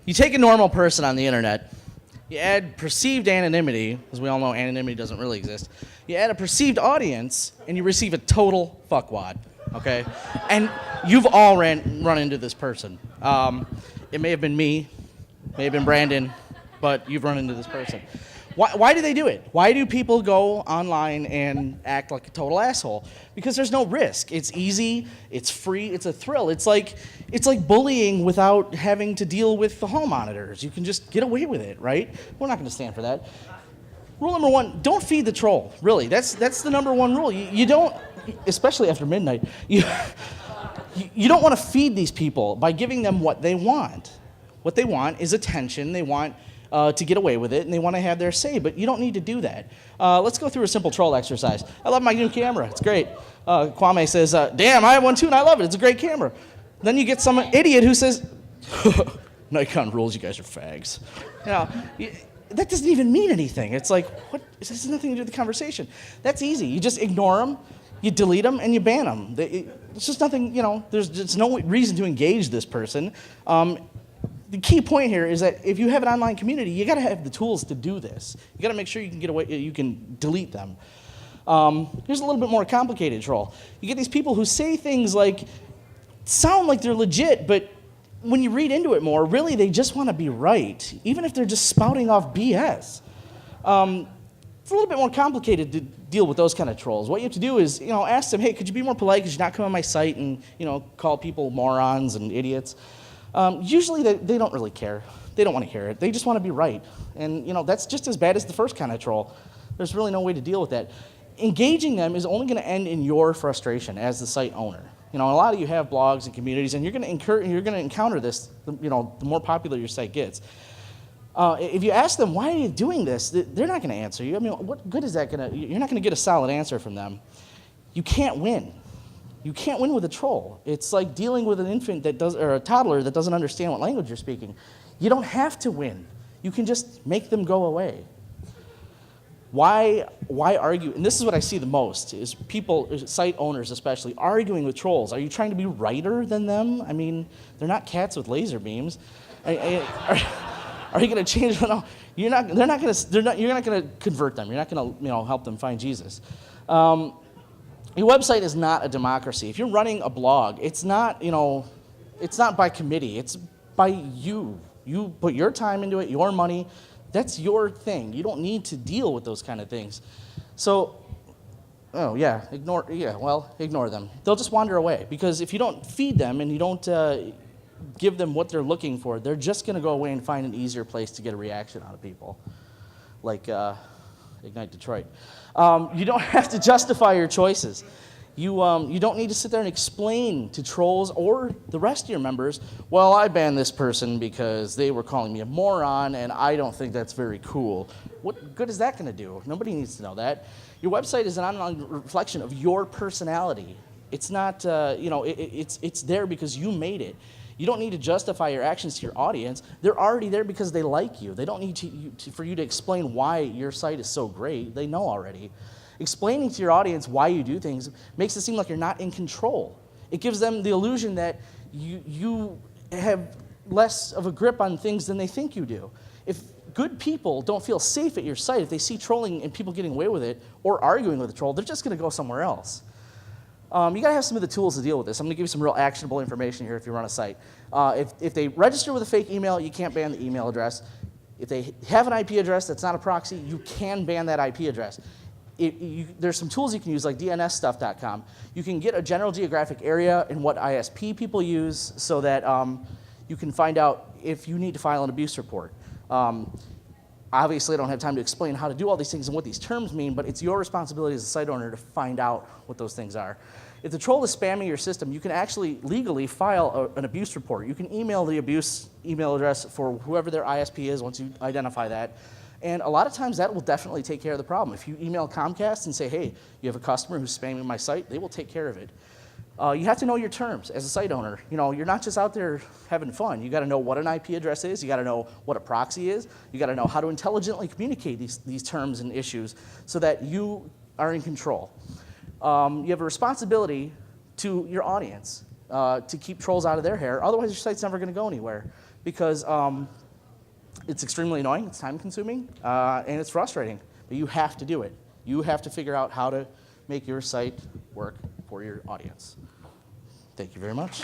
You take a normal person on the internet, you add perceived anonymity, as we all know anonymity doesn't really exist. You add a perceived audience, and you receive a total fuckwad, okay? And you've all run into this person. It may have been me, may have been Brandon, but you've run into this person. Why do they do it? Why do people go online and act like a total asshole? Because there's no risk. It's easy, it's free, it's a thrill. It's like bullying without having to deal with the hall monitors. You can just get away with it, right? We're not going to stand for that. Rule number one, don't feed the troll. Really, that's the number one rule. You don't, especially after midnight, you don't want to feed these people by giving them what they want. What they want is attention. They want to get away with it, and they want to have their say, but you don't need to do that. Let's go through a simple troll exercise. I love my new camera. It's great. Kwame says, damn, I have one too, and I love it. It's a great camera. Then you get some idiot who says, Nikon rules, you guys are fags. That doesn't even mean anything. It's like, what? This has nothing to do with the conversation. That's easy. You just ignore them, you delete them, and you ban them. It's just nothing, there's no reason to engage this person. The key point here is that if you have an online community, you got to have the tools to do this. You got to make sure you can get away. You can delete them. Here's a little bit more complicated troll. You get these people who say things like, sound like they're legit, but when you read into it more, really they just want to be right, even if they're just spouting off BS. It's a little bit more complicated to deal with those kind of trolls. What you have to do is, ask them, hey, could you be more polite? Could you not come on my site and, call people morons and idiots? Usually they don't really care. They don't want to hear it. They just want to be right. And, that's just as bad as the first kind of troll. There's really no way to deal with that. Engaging them is only going to end in your frustration as the site owner. A lot of you have blogs and communities, and you're going to encounter this, the more popular your site gets. If you ask them, why are you doing this? They're not going to answer you. What good is that going to, you're not going to get a solid answer from them. You can't win. You can't win with a troll. It's like dealing with an infant or a toddler that doesn't understand what language you're speaking. You don't have to win. You can just make them go away. Why argue? And this is what I see the most, is people, site owners especially, arguing with trolls. Are you trying to be righter than them? They're not cats with laser beams. Are you going to change them? No, you're not going to convert them. You're not going to help them find Jesus. Your website is not a democracy. If you're running a blog, it's not by committee. It's by you. You put your time into it, your money. That's your thing. You don't need to deal with those kind of things. So, ignore them. They'll just wander away, because if you don't feed them and you don't give them what they're looking for, they're just going to go away and find an easier place to get a reaction out of people, like Ignite Detroit. You don't have to justify your choices. You don't need to sit there and explain to trolls or the rest of your members, well, I banned this person because they were calling me a moron, and I don't think that's very cool. What good is that going to do? Nobody needs to know that. Your website is an online reflection of your personality. It's not, it's there because you made it. You don't need to justify your actions to your audience. They're already there because they like you. They don't need for you to explain why your site is so great. They know already. Explaining to your audience why you do things makes it seem like you're not in control. It gives them the illusion that you have less of a grip on things than they think you do. If good people don't feel safe at your site, if they see trolling and people getting away with it or arguing with a troll, they're just going to go somewhere else. You got to have some of the tools to deal with this. I'm going to give you some real actionable information here if you run a site. If they register with a fake email, you can't ban the email address. If they have an IP address that's not a proxy, you can ban that IP address. There's some tools you can use, like DNSstuff.com. You can get a general geographic area and what ISP people use so that you can find out if you need to file an abuse report. Obviously, I don't have time to explain how to do all these things and what these terms mean, but it's your responsibility as a site owner to find out what those things are. If the troll is spamming your system, you can actually legally file an abuse report. You can email the abuse email address for whoever their ISP is once you identify that. And a lot of times that will definitely take care of the problem. If you email Comcast and say, hey, you have a customer who's spamming my site, they will take care of it. You have to know your terms as a site owner. You're not just out there having fun. You got to know what an IP address is. You got to know what a proxy is. You got to know how to intelligently communicate these terms and issues so that you are in control. You have a responsibility to your audience to keep trolls out of their hair. Otherwise, your site's never going to go anywhere. because it's extremely annoying, it's time consuming, and it's frustrating. But you have to do it. You have to figure out how to make your site work for your audience. Thank you very much.